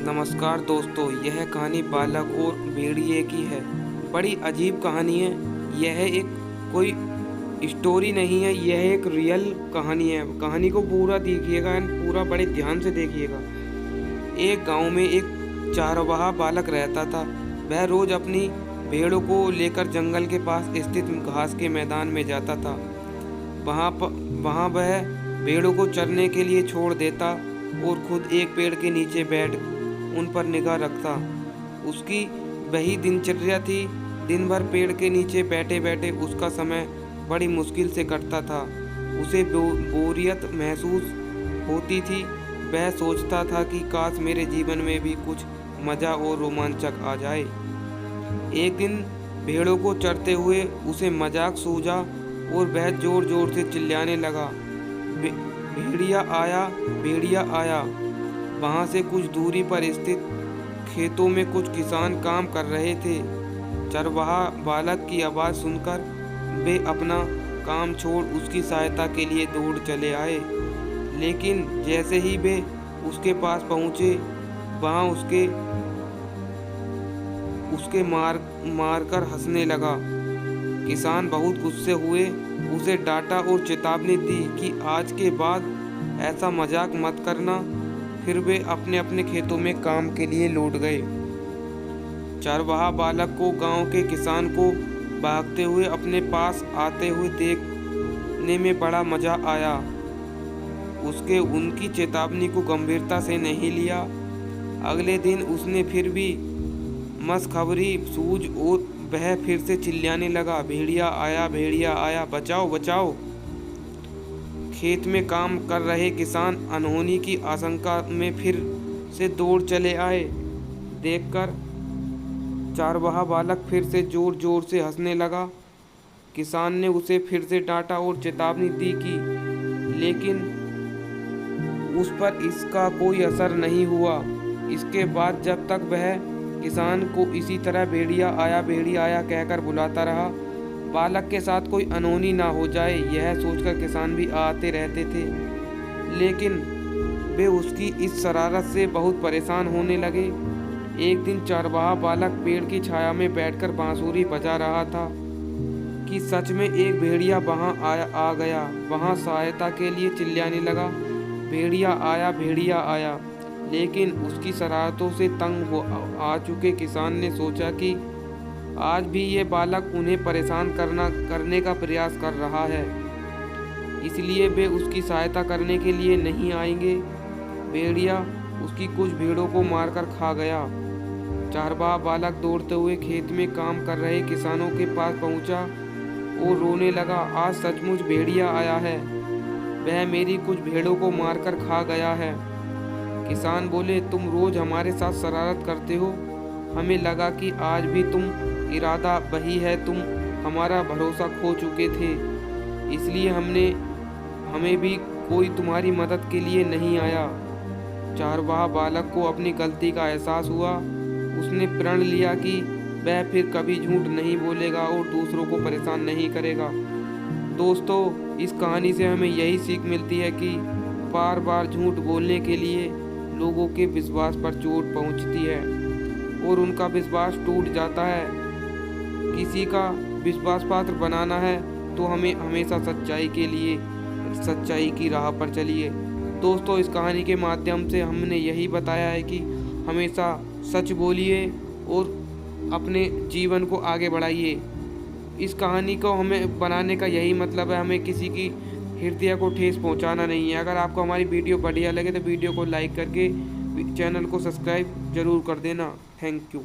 नमस्कार दोस्तों, यह कहानी बालक और भेड़िए की है। बड़ी अजीब कहानी है। यह एक कोई स्टोरी नहीं है, यह एक रियल कहानी है। कहानी को पूरा देखिएगा एंड पूरा बड़े ध्यान से देखिएगा। एक गांव में एक चारवाहा बालक रहता था। वह रोज अपनी भेड़ों को लेकर जंगल के पास स्थित घास के मैदान में जाता था। वहाँ वह भेड़ों को चरने के लिए छोड़ देता और खुद एक पेड़ के नीचे बैठ उन पर निगाह रखता। उसकी वही दिनचर्या थी। दिन भर पेड़ के नीचे बैठे बैठे उसका समय बड़ी मुश्किल से कटता था। उसे बोरियत महसूस होती थी। वह सोचता था कि काश मेरे जीवन में भी कुछ मज़ा और रोमांचक आ जाए। एक दिन भेड़ों को चरते हुए उसे मजाक सूझा और वह जोर जोर से चिल्लाने लगा, भेड़िया आया, भेड़िया आया। वहाँ से कुछ दूरी पर स्थित खेतों में कुछ किसान काम कर रहे थे। चरवाहा बालक की आवाज़ सुनकर वे अपना काम छोड़ उसकी सहायता के लिए दौड़ चले आए। लेकिन जैसे ही वे उसके पास पहुँचे, वहाँ उसके मार कर हंसने लगा। किसान बहुत गुस्से हुए, उसे डांटा और चेतावनी दी कि आज के बाद ऐसा मजाक मत करना। फिर वे अपने अपने खेतों में काम के लिए लौट गए। चरवाहा बालक को गांव के किसान को भागते हुए अपने पास आते हुए देखने में बड़ा मजा आया। उसके उनकी चेतावनी को गंभीरता से नहीं लिया। अगले दिन उसने फिर भी मशखबरी सूझ और वह फिर से चिल्लाने लगा, भेड़िया आया, भेड़िया आया, बचाओ बचाओ। खेत में काम कर रहे किसान अनहोनी की आशंका में फिर से दौड़ चले आए। देखकर चारवाहा बालक फिर से जोर जोर से हंसने लगा। किसान ने उसे फिर से डांटा और चेतावनी दी कि लेकिन उस पर इसका कोई असर नहीं हुआ। इसके बाद जब तक वह किसान को इसी तरह भेड़िया आया कहकर बुलाता रहा, बालक के साथ कोई अनहोनी ना हो जाए, यह सोचकर किसान भी आते रहते थे। लेकिन वे उसकी इस शरारत से बहुत परेशान होने लगे। एक दिन चरवाहा बालक पेड़ की छाया में बैठकर बांसुरी बजा रहा था कि सच में एक भेड़िया वहां आ गया। वहां सहायता के लिए चिल्लाने लगा, भेड़िया आया, भेड़िया आया। लेकिन उसकी शरारतों से तंग आ चुके किसान ने सोचा कि आज भी ये बालक उन्हें परेशान करने का प्रयास कर रहा है, इसलिए वे उसकी सहायता करने के लिए नहीं आएंगे। भेड़िया उसकी कुछ भेड़ों को मारकर खा गया। चरवाहा बालक दौड़ते हुए खेत में काम कर रहे किसानों के पास पहुंचा और रोने लगा, आज सचमुच भेड़िया आया है, वह मेरी कुछ भेड़ों को मारकर खा गया है। किसान बोले, तुम रोज हमारे साथ शरारत करते हो, हमें लगा कि आज भी तुम इरादा वही है, तुम हमारा भरोसा खो चुके थे, इसलिए हमें भी कोई तुम्हारी मदद के लिए नहीं आया। चरवाहा बालक को अपनी गलती का एहसास हुआ। उसने प्रण लिया कि वह फिर कभी झूठ नहीं बोलेगा और दूसरों को परेशान नहीं करेगा। दोस्तों, इस कहानी से हमें यही सीख मिलती है कि बार बार झूठ बोलने के लिए लोगों के विश्वास पर चोट पहुंचती है और उनका विश्वास टूट जाता है। किसी का विश्वास पात्र बनाना है तो हमें हमेशा सच्चाई की राह पर चलिए। दोस्तों, इस कहानी के माध्यम से हमने यही बताया है कि हमेशा सच बोलिए और अपने जीवन को आगे बढ़ाइए। इस कहानी को हमें बनाने का यही मतलब है, हमें किसी की हृदय को ठेस पहुंचाना नहीं है। अगर आपको हमारी वीडियो बढ़िया लगे तो वीडियो को लाइक करके चैनल को सब्सक्राइब जरूर कर देना। Thank you.